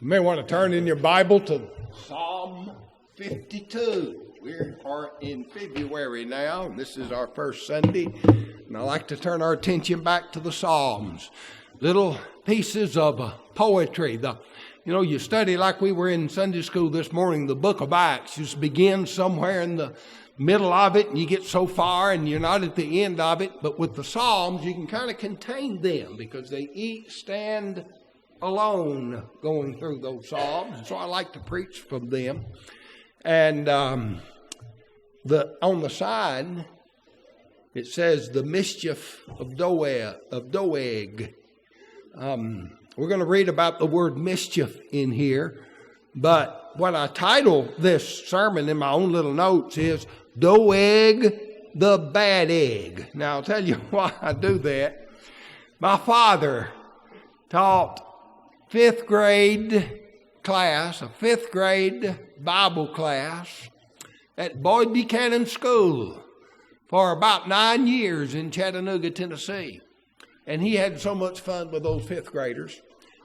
You may want to turn in your Bible to Psalm 52. We are in February now, and this is our first Sunday. And I like to turn our attention back to the Psalms. Little pieces of poetry. You study like we were in Sunday school this morning, the book of Acts. Just begins somewhere in the middle of it, and you get so far, and you're not at the end of it. But with the Psalms, you can kind of contain them because they each stand alone going through those Psalms. And so I like to preach from them. And on the side, it says the mischief of Doeg. We're going to read about the word mischief in here. But what I title this sermon in my own little notes is Doeg the Bad Egg. Now I'll tell you why I do that. My father taught fifth grade Bible class at Boyd Buchanan School for about 9 years in Chattanooga, Tennessee. And he had so much fun with those fifth graders.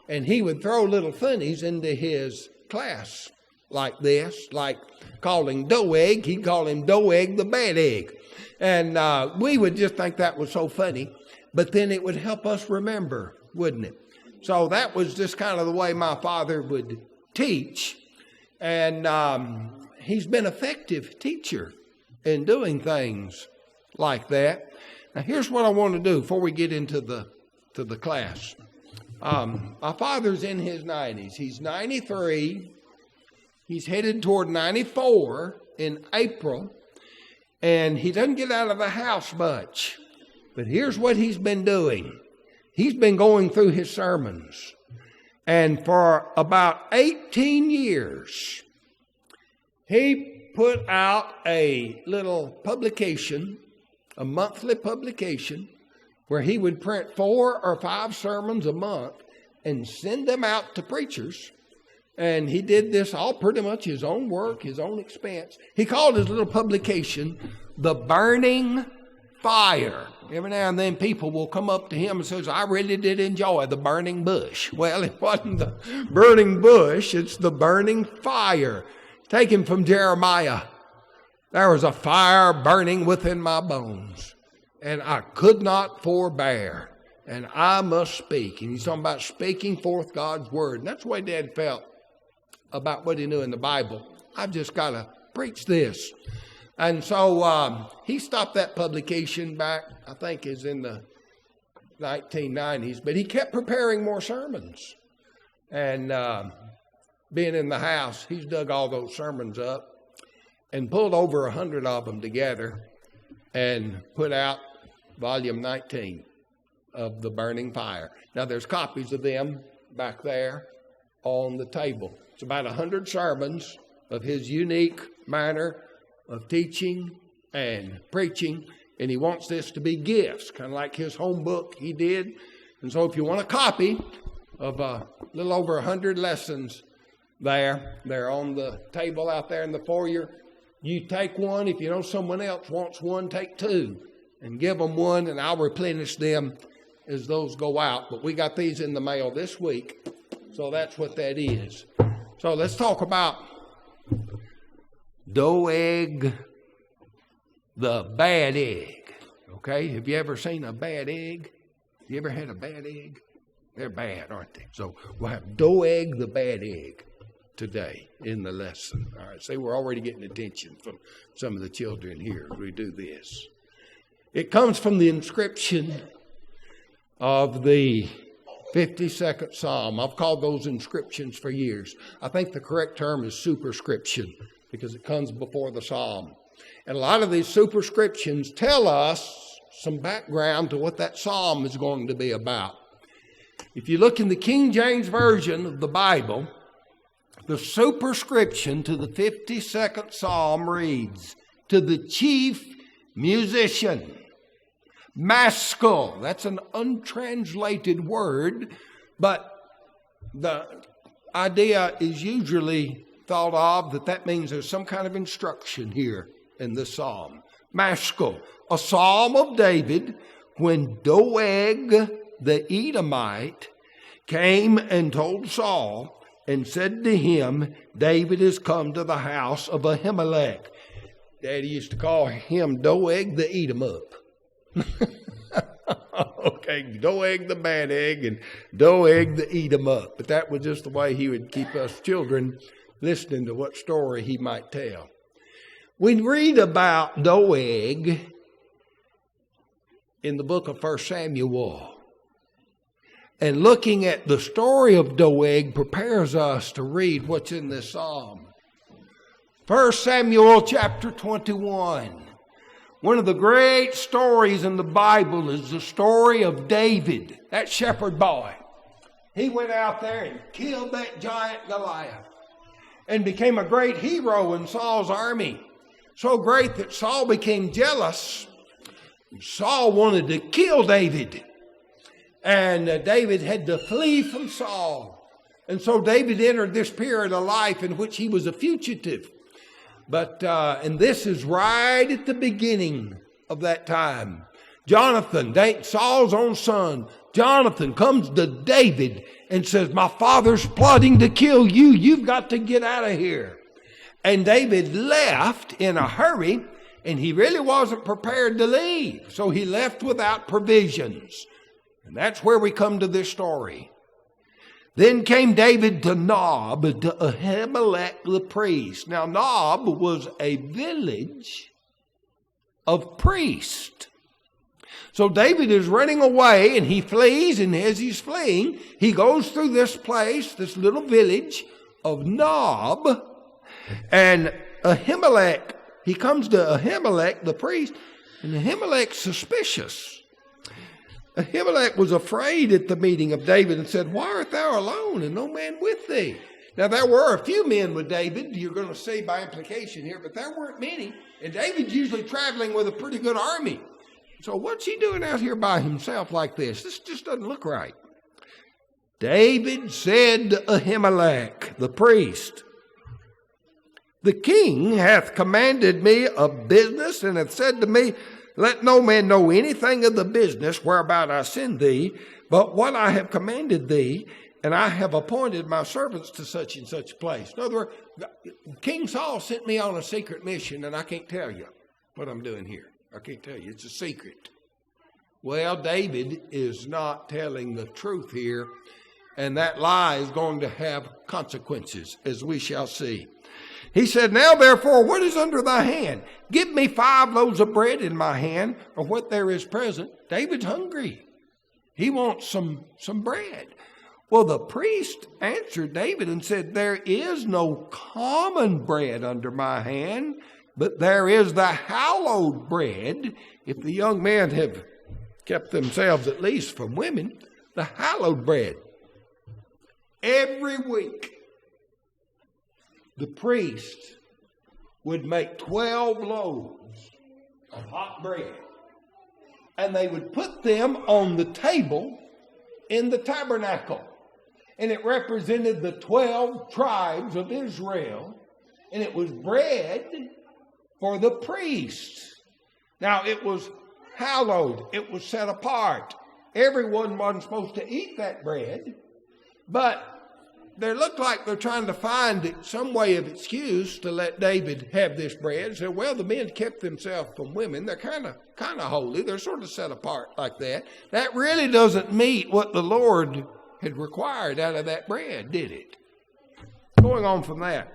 And he would throw little funnies into his class like this, like calling Doeg. He'd call him Doeg the Bad Egg. And we would just think that was so funny. But then it would help us remember, wouldn't it? So that was just kind of the way my father would teach. And he's been an effective teacher in doing things like that. Now here's what I want to do before we get into the class. My father's in his 90s. He's 93. He's headed toward 94 in April. And he doesn't get out of the house much. But here's what he's been doing. He's been going through his sermons. And for about 18 years, he put out a little publication, a monthly publication, where he would print 4 or 5 sermons a month and send them out to preachers. And he did this all pretty much his own work, his own expense. He called his little publication The Burning Fire. Every now and then people will come up to him and says, I really did enjoy the burning bush. Well, it wasn't the burning bush, it's the burning fire. Taken from Jeremiah. There was a fire burning within my bones, and I could not forbear, and I must speak. And he's talking about speaking forth God's word. And that's the way Dad felt about what he knew in the Bible. I've just got to preach this. And so he stopped that publication back, I think is in the 1990s, but he kept preparing more sermons. And being in the house, he's dug all those sermons up and pulled over 100 of them together and put out volume 19 of The Burning Fire. Now there's copies of them back there on the table. It's about 100 sermons of his unique manner of teaching and preaching, and he wants this to be gifts, kind of like his home book he did. And so if you want a copy of a little over 100 lessons they're on the table out there in the foyer. You take one. If you know someone else wants one, take 2 and give them one, and I'll replenish them as those go out. But we got these in the mail this week, so that's what that is. So let's talk about Doeg the Bad Egg. Okay, have you ever seen a bad egg? You ever had a bad egg? They're bad, aren't they? So we'll have Doeg the Bad Egg today in the lesson. All right, see, we're already getting attention from some of the children here as we do this. It comes from the inscription of the 52nd Psalm. I've called those inscriptions for years. I think the correct term is superscription because it comes before the Psalm. And a lot of these superscriptions tell us some background to what that Psalm is going to be about. If you look in the King James Version of the Bible, the superscription to the 52nd Psalm reads, to the chief musician, Maskell. That's an untranslated word, but the idea is usually thought of that means there's some kind of instruction here in this psalm. Maskell, a psalm of David when Doeg the Edomite came and told Saul and said to him, David is come to the house of Ahimelech. Daddy used to call him Doeg the Eat-em-up. Okay, Doeg the bad egg and Doeg the Eat-em-up. But that was just the way he would keep us children listening to what story he might tell. We read about Doeg in the book of 1 Samuel. And looking at the story of Doeg prepares us to read what's in this psalm. 1 Samuel chapter 21. One of the great stories in the Bible is the story of David, that shepherd boy. He went out there and killed that giant Goliath and became a great hero in Saul's army. So great that Saul became jealous. Saul wanted to kill David. And David had to flee from Saul. And so David entered this period of life in which he was a fugitive. And this is right at the beginning of that time. Jonathan, Saul's own son, Jonathan comes to David and says, my father's plotting to kill you. You've got to get out of here. And David left in a hurry, and he really wasn't prepared to leave. So he left without provisions. And that's where we come to this story. Then came David to Nob, to Ahimelech the priest. Now Nob was a village of priests. So David is running away and he flees, and as he's fleeing, he goes through this place, this little village of Nob. And Ahimelech, he comes to Ahimelech the priest, and Ahimelech's suspicious. Ahimelech was afraid at the meeting of David and said, why art thou alone and no man with thee? Now there were a few men with David, you're going to see by implication here, but there weren't many. And David's usually traveling with a pretty good army. So what's he doing out here by himself like this? This just doesn't look right. David said to Ahimelech, the priest, the king hath commanded me of business and hath said to me, let no man know anything of the business whereabout I send thee, but what I have commanded thee, and I have appointed my servants to such and such a place. In other words, King Saul sent me on a secret mission, and I can't tell you what I'm doing here. I can't tell you. It's a secret. Well, David is not telling the truth here, and that lie is going to have consequences, as we shall see. He said, now therefore, what is under thy hand? Give me 5 loaves of bread in my hand, or what there is present. David's hungry. He wants some bread. Well, the priest answered David and said, there is no common bread under my hand, but there is the hallowed bread. If the young men have kept themselves at least from women, the hallowed bread. Every week, the priest would make 12 loaves of hot bread, and they would put them on the table in the tabernacle. And it represented the 12 tribes of Israel, and it was bread for the priests. Now, it was hallowed. It was set apart. Everyone wasn't supposed to eat that bread, but they look like they're trying to find some way of excuse to let David have this bread. And say, well, the men kept themselves from women. They're kind of holy. They're sort of set apart like that. That really doesn't meet what the Lord had required out of that bread, did it? Going on from that,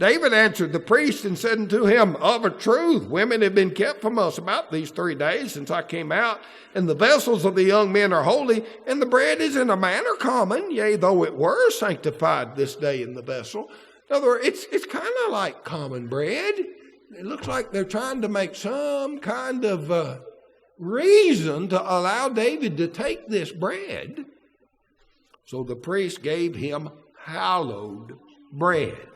David answered the priest and said unto him, of a truth, women have been kept from us about these 3 days since I came out, and the vessels of the young men are holy, and the bread is in a manner common, yea, though it were sanctified this day in the vessel. In other words, it's kind of like common bread. It looks like they're trying to make some kind of reason to allow David to take this bread. So the priest gave him hallowed bread.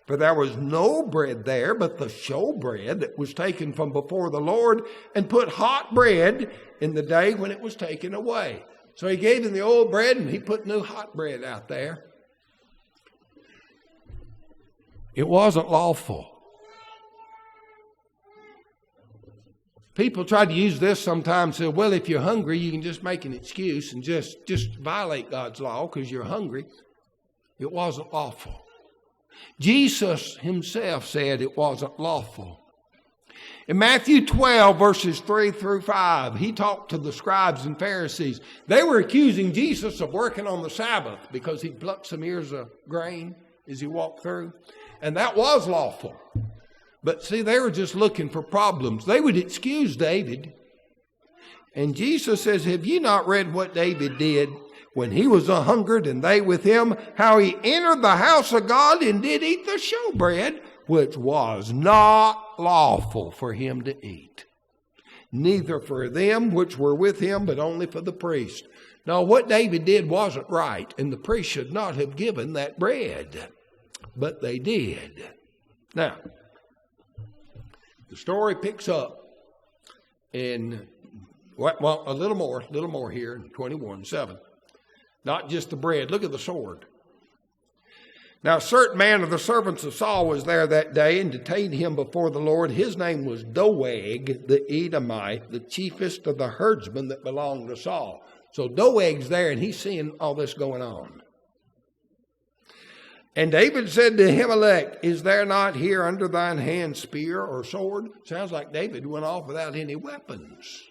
For there was no bread there but the showbread that was taken from before the Lord, and put hot bread in the day when it was taken away. So he gave him the old bread and he put new hot bread out there. It wasn't lawful. People try to use this sometimes, say, well, if you're hungry, you can just make an excuse and just violate God's law because you're hungry. It wasn't lawful. Jesus himself said it wasn't lawful. In Matthew 12, verses 3 through 5, he talked to the scribes and Pharisees. They were accusing Jesus of working on the Sabbath because he plucked some ears of grain as he walked through. And that was lawful. But see, they were just looking for problems. They would excuse David. And Jesus says, have you not read what David did when he was a-hungered and they with him, how he entered the house of God and did eat the showbread, which was not lawful for him to eat, neither for them which were with him, but only for the priest. Now, what David did wasn't right, and the priest should not have given that bread, but they did. Now, the story picks up in, well, a little more here in 21:7. Not just the bread. Look at the sword. Now, a certain man of the servants of Saul was there that day and detained him before the Lord. His name was Doeg the Edomite, the chiefest of the herdsmen that belonged to Saul. So Doeg's there and he's seeing all this going on. And David said to Ahimelech, is there not here under thine hand spear or sword? Sounds like David went off without any weapons.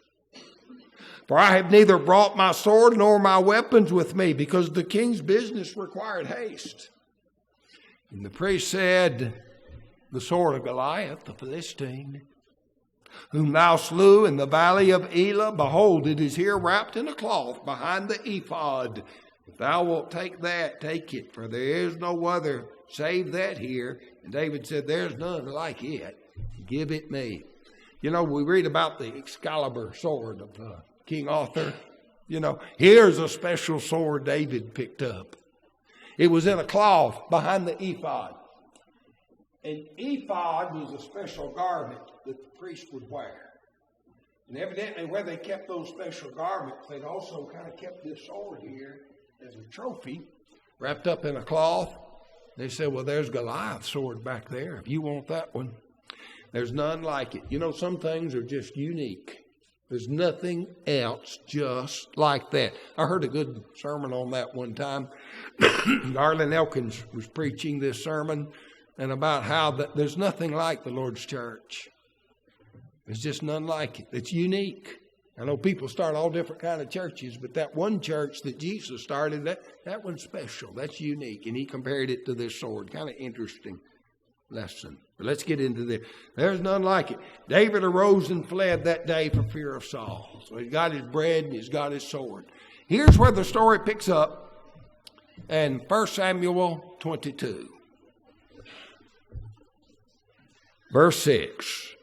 For I have neither brought my sword nor my weapons with me, because the king's business required haste. And the priest said, the sword of Goliath, the Philistine, whom thou slew in the valley of Elah, behold, it is here wrapped in a cloth behind the ephod. If thou wilt take that, take it, for there is no other save that here. And David said, there's none like it. Give it me. You know, we read about the Excalibur sword of King Arthur. You know, here's a special sword David picked up. It was in a cloth behind the ephod. An ephod was a special garment that the priest would wear. And evidently where they kept those special garments, they'd also kind of kept this sword here as a trophy, wrapped up in a cloth. They said, well, there's Goliath's sword back there. If you want that one, there's none like it. You know, some things are just unique. There's nothing else just like that. I heard a good sermon on that one time. Garland Elkins was preaching this sermon and about how there's nothing like the Lord's church. There's just none like it. It's unique. I know people start all different kind of churches, but that one church that Jesus started, that one's special. That's unique. And he compared it to this sword. Kind of interesting lesson. But let's get into this. There's none like it. David arose and fled that day for fear of Saul. So he's got his bread and he's got his sword. Here's where the story picks up in 1 Samuel 22. Verse 6.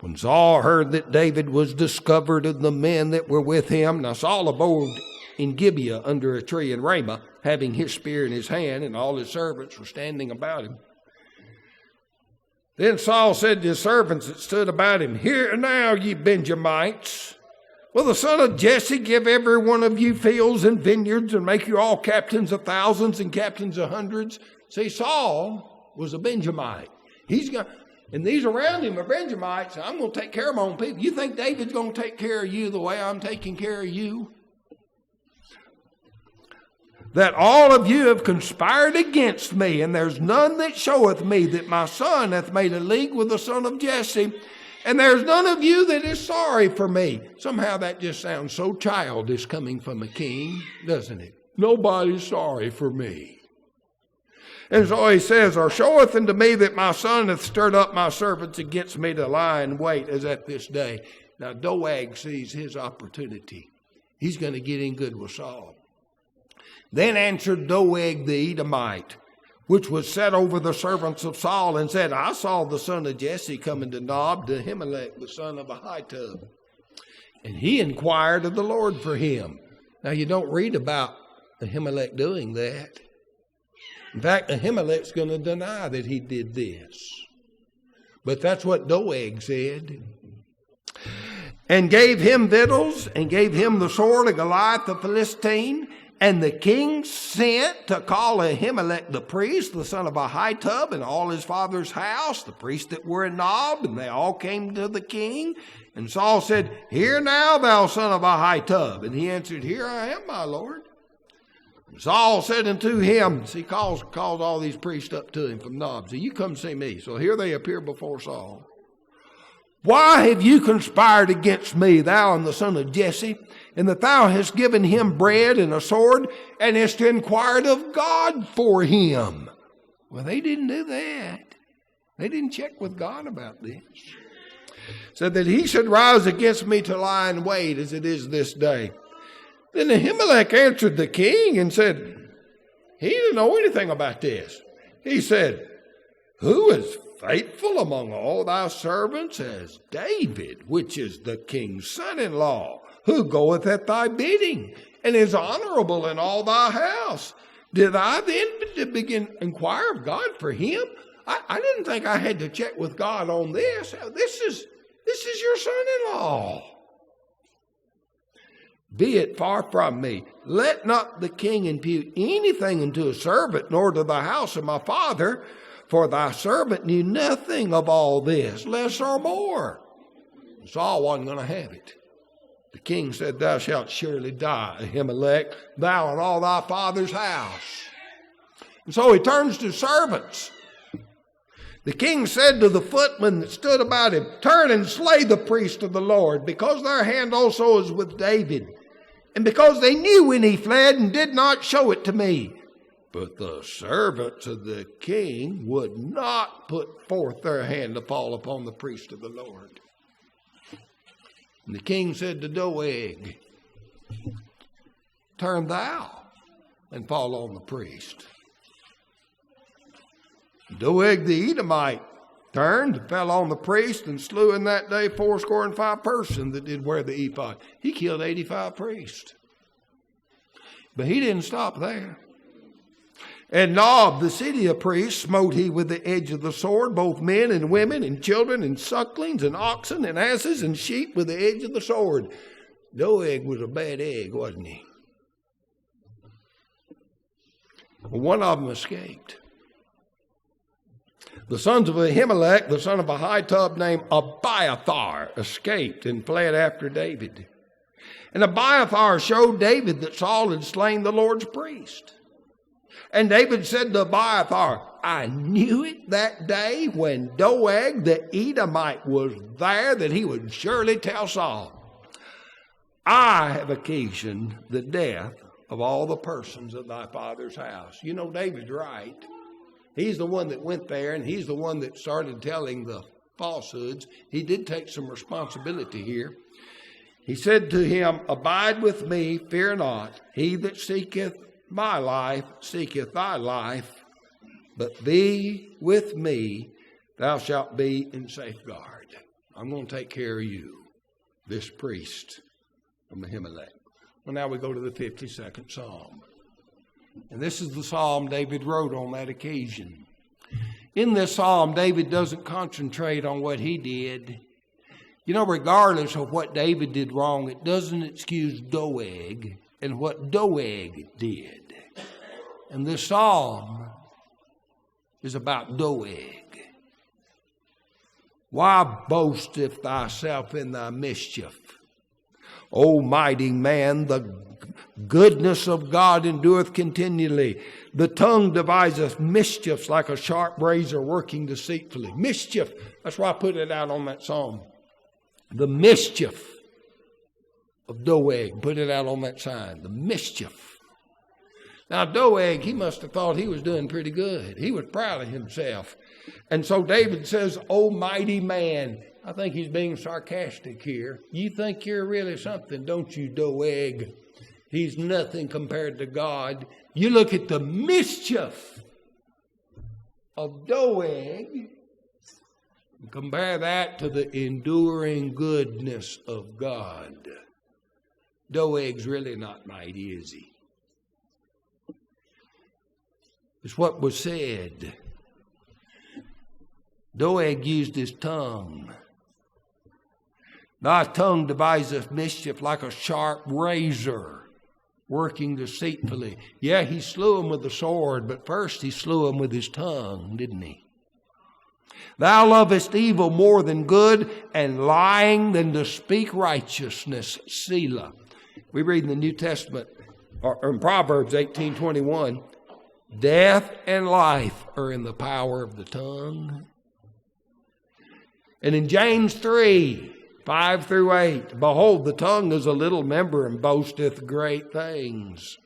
When Saul heard that David was discovered and the men that were with him, now Saul abode in Gibeah under a tree in Ramah, having his spear in his hand, and all his servants were standing about him. Then Saul said to his servants that stood about him, hear now, ye Benjamites, will the son of Jesse give every one of you fields and vineyards and make you all captains of thousands and captains of hundreds? See, Saul was a Benjamite. And these around him are Benjamites. I'm going to take care of my own people. You think David's going to take care of you the way I'm taking care of you? That all of you have conspired against me, and there's none that showeth me that my son hath made a league with the son of Jesse, and there's none of you that is sorry for me. Somehow that just sounds so childish coming from a king, doesn't it? Nobody's sorry for me. And so he says, or showeth unto me that my son hath stirred up my servants against me to lie in wait as at this day. Now Doeg sees his opportunity. He's going to get in good with Saul. Then answered Doeg the Edomite, which was set over the servants of Saul, and said, I saw the son of Jesse coming to Nob to Ahimelech, the son of Ahitub. And he inquired of the Lord for him. Now you don't read about Ahimelech doing that. In fact, Ahimelech's going to deny that he did this. But that's what Doeg said. And gave him victuals, and gave him the sword of Goliath the Philistine. And the king sent to call Ahimelech the priest, the son of Ahitub, and all his father's house, the priests that were in Nob, and they all came to the king. And Saul said, hear now, thou son of Ahitub. And he answered, here I am, my lord. Saul said unto him, he calls all these priests up to him from Nob. So you come see me. So here they appear before Saul. Why have you conspired against me, thou and the son of Jesse, and that thou hast given him bread and a sword, and hast inquired of God for him? Well, they didn't do that. They didn't check with God about this. Said that he should rise against me to lie in wait as it is this day. Then Ahimelech answered the king and said, he didn't know anything about this. He said, who is faithful among all thy servants as David, which is the king's son-in-law, who goeth at thy bidding, and is honorable in all thy house? Did I then begin to inquire of God for him? I didn't think I had to check with God on this. This is your son-in-law. Be it far from me. Let not the king impute anything unto a servant, nor to the house of my father, for thy servant knew nothing of all this, less or more. Saul wasn't going to have it. The king said, thou shalt surely die, Ahimelech, thou and all thy father's house. And so he turns to servants. The king said to the footmen that stood about him, turn and slay the priest of the Lord, because their hand also is with David, and because they knew when he fled and did not show it to me. But the servants of the king would not put forth their hand to fall upon the priest of the Lord. And the king said to Doeg, turn thou and fall on the priest. Doeg the Edomite turned, fell on the priest, and slew in that day 85 persons that did wear the ephod. He killed 85 priests. But he didn't stop there. And Nob, the city of priests, smote he with the edge of the sword, both men and women and children and sucklings and oxen and asses and sheep with the edge of the sword. Doeg was a bad egg, wasn't he? Well, one of them escaped. The sons of Ahimelech, the son of Ahitub named Abiathar, escaped and fled after David. And Abiathar showed David that Saul had slain the Lord's priest. And David said to Abiathar, I knew it that day when Doeg the Edomite was there that he would surely tell Saul, I have occasioned the death of all the persons of thy father's house. You know, David's right. He's the one that went there, and he's the one that started telling the falsehoods. He did take some responsibility here. He said to him, abide with me, fear not. He that seeketh my life seeketh thy life, but be with me, thou shalt be in safeguard. I'm going to take care of you, this priest from Ahimelech. Well, now we go to the 52nd Psalm. And this is the psalm David wrote on that occasion. In this psalm, David doesn't concentrate on what he did. You know, regardless of what David did wrong, it doesn't excuse Doeg and what Doeg did. And this psalm is about Doeg. Why boasteth thyself in thy mischief? O mighty man, the goodness of God endureth continually. The tongue deviseth mischiefs like a sharp razor working deceitfully. Mischief. That's why I put it out on that psalm. The mischief of Doeg. Put it out on that sign. The mischief. Now Doeg, he must have thought he was doing pretty good. He was proud of himself. And so David says, O mighty man. I think he's being sarcastic here. You think you're really something, don't you, Doeg? He's nothing compared to God. You look at the mischief of Doeg and compare that to the enduring goodness of God. Doeg's really not mighty, is he? It's what was said. Doeg used his tongue. Thy tongue deviseth mischief like a sharp razor, working deceitfully. Yeah, he slew him with the sword, but first he slew him with his tongue, didn't he? Thou lovest evil more than good, and lying than to speak righteousness. Selah. We read in the New Testament, or in Proverbs 18:21, death and life are in the power of the tongue. And in James 3:5-8, behold, the tongue is a little member and boasteth great things.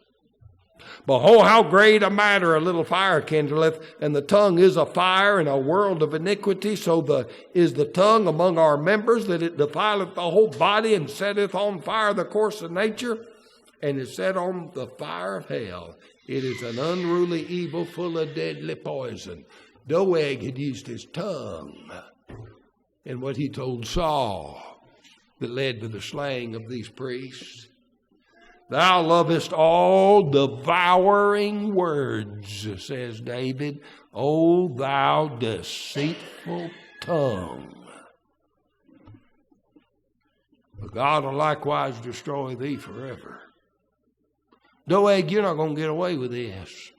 Behold, how great a matter a little fire kindleth, and the tongue is a fire and a world of iniquity. So is the tongue among our members, that it defileth the whole body, and setteth on fire the course of nature, and is set on the fire of hell. It is an unruly evil full of deadly poison. Doeg had used his tongue in what he told Saul that led to the slaying of these priests. Thou lovest all devouring words, says David. O thou deceitful tongue. But God will likewise destroy thee forever. Doeg, you're not going to get away with this.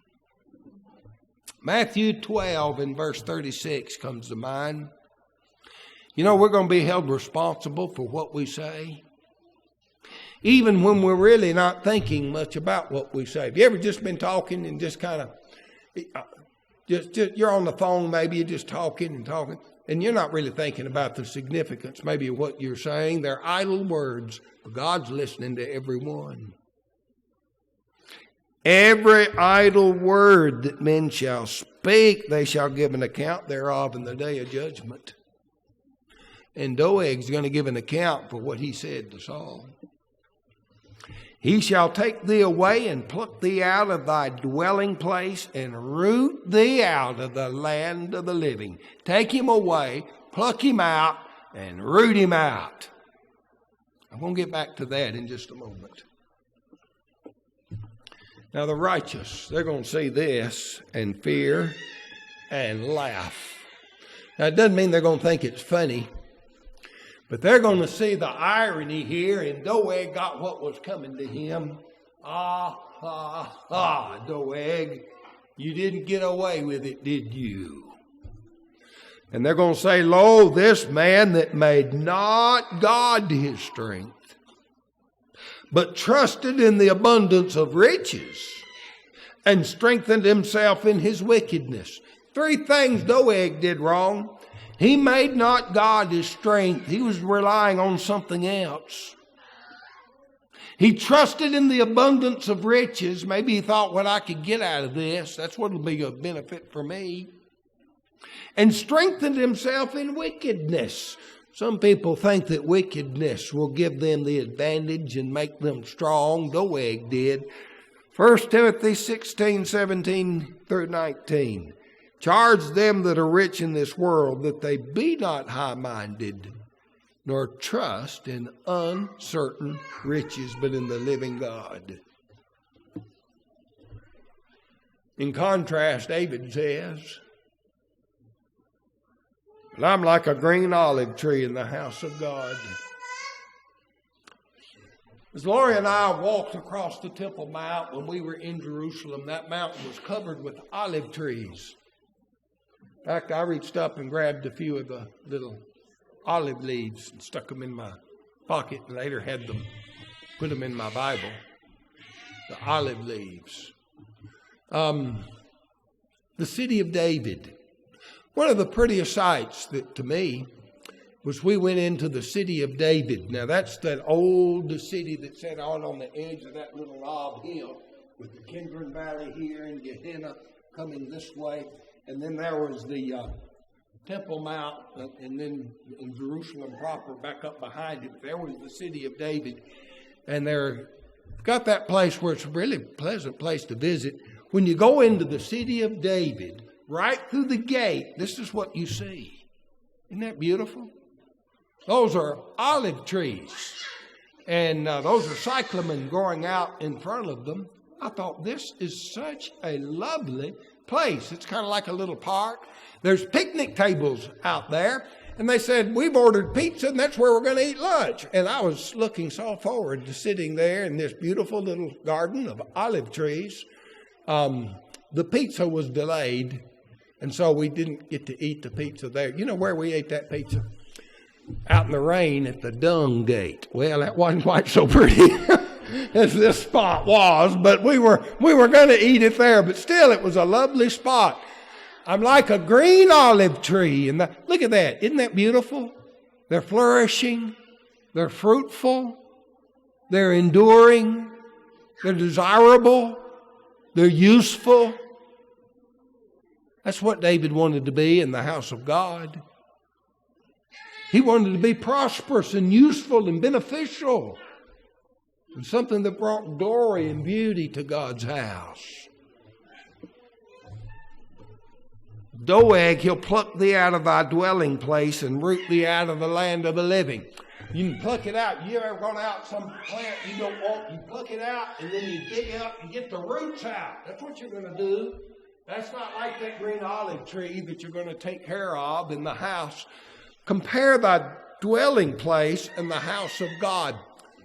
Matthew 12 and verse 36 comes to mind. You know, we're going to be held responsible for what we say, even when we're really not thinking much about what we say. Have you ever just been talking and just kind of, you're on the phone, maybe you're just talking, and you're not really thinking about the significance maybe of what you're saying. They're idle words, but God's listening to every one. Every idle word that men shall speak, they shall give an account thereof in the day of judgment. And Doeg's going to give an account for what he said to Saul. He shall take thee away and pluck thee out of thy dwelling place and root thee out of the land of the living. Take him away, pluck him out, and root him out. I'm going to get back to that in just a moment. Now the righteous, they're going to see this and fear and laugh. Now it doesn't mean they're going to think it's funny, but they're going to see the irony here, and Doeg got what was coming to him. Doeg, you didn't get away with it, did you? And they're going to say, lo, this man that made not God his strength, but trusted in the abundance of riches, and strengthened himself in his wickedness. Three things Doeg did wrong. He made not God his strength. He was relying on something else. He trusted in the abundance of riches. Maybe he thought, what I could get out of this, that's what will be a benefit for me. And strengthened himself in wickedness. Some people think that wickedness will give them the advantage and make them strong. Doeg did. 1 Timothy 16:17-19. Charge them that are rich in this world that they be not high-minded, nor trust in uncertain riches, but in the living God. In contrast, David says, but I'm like a green olive tree in the house of God. As Lori and I walked across the Temple Mount when we were in Jerusalem, that mountain was covered with olive trees. In fact, I reached up and grabbed a few of the little olive leaves and stuck them in my pocket, and later had them, put them in my Bible. The olive leaves. The city of David. One of the prettiest sights that, to me, was we went into the city of David. Now, that's that old city that sat on the edge of that little knob hill with the Kidron Valley here and Gehenna coming this way. And then there was the Temple Mount, and then in Jerusalem proper back up behind it. There was the city of David. And they've got that place where it's a really pleasant place to visit. When you go into the city of David, right through the gate, this is what you see. Isn't that beautiful? Those are olive trees. And those are cyclamen growing out in front of them. I thought, this is such a lovely place. It's kind of like a little park. There's picnic tables out there. And they said, we've ordered pizza, and that's where we're going to eat lunch. And I was looking so forward to sitting there in this beautiful little garden of olive trees. The pizza was delayed, and so we didn't get to eat the pizza there. You know where we ate that pizza? Out in the rain at the dung gate. Well, that wasn't quite so pretty. as this spot was, but we were going to eat it there. But still, it was a lovely spot. I'm like a green olive tree. And look at that. Isn't that beautiful? They're flourishing. They're fruitful. They're enduring. They're desirable. They're useful. That's what David wanted to be in the house of God. He wanted to be prosperous and useful and beneficial. And something that brought glory and beauty to God's house. Doeg, he'll pluck thee out of thy dwelling place and root thee out of the land of the living. You can pluck it out. You ever gone out some plant you don't want? You pluck it out and then you dig up and get the roots out. That's what you're going to do. That's not like that green olive tree that you're going to take care of in the house. Compare thy dwelling place and the house of God.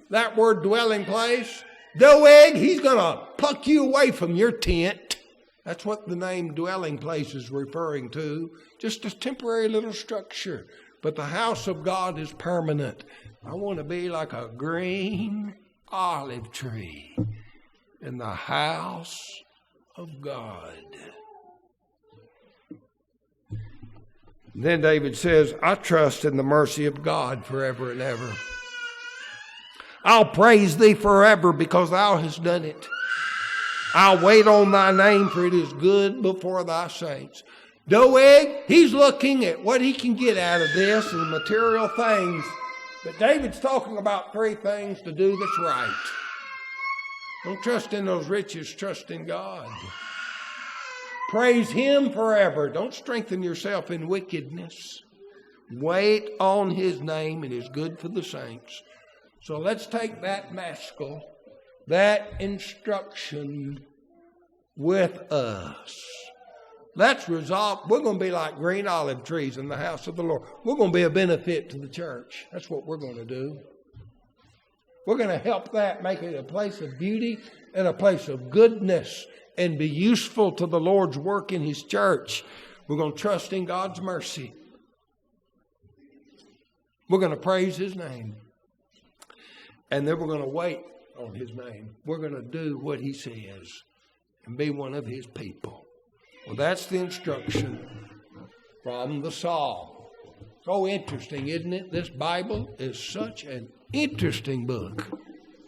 That word dwelling place, Doeg, he's going to pluck you away from your tent. That's what the name dwelling place is referring to. Just a temporary little structure. But the house of God is permanent. I want to be like a green olive tree in the house of God. Then David says, I trust in the mercy of God forever and ever. I'll praise thee forever because thou hast done it. I'll wait on thy name, for it is good before thy saints. Doeg, he's looking at what he can get out of this and material things. But David's talking about three things to do that's right. Don't trust in those riches, trust in God. Praise him forever. Don't strengthen yourself in wickedness. Wait on his name. It is good for the saints. So let's take that maskil, that instruction with us. Let's resolve. We're going to be like green olive trees in the house of the Lord. We're going to be a benefit to the church. That's what we're going to do. We're going to help that make it a place of beauty and a place of goodness and be useful to the Lord's work in his church. We're going to trust in God's mercy. We're going to praise his name. And then we're going to wait on his name. We're going to do what he says and be one of his people. Well, that's the instruction from the Psalm. So interesting, isn't it? This Bible is such an interesting book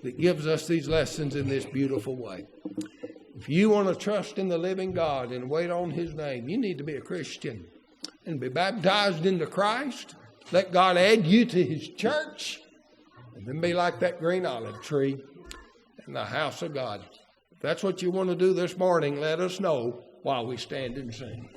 that gives us these lessons in this beautiful way. If you want to trust in the living God and wait on his name, you need to be a Christian and be baptized into Christ. Let God add you to his church. And then be like that green olive tree in the house of God. If that's what you want to do this morning, let us know while we stand and sing.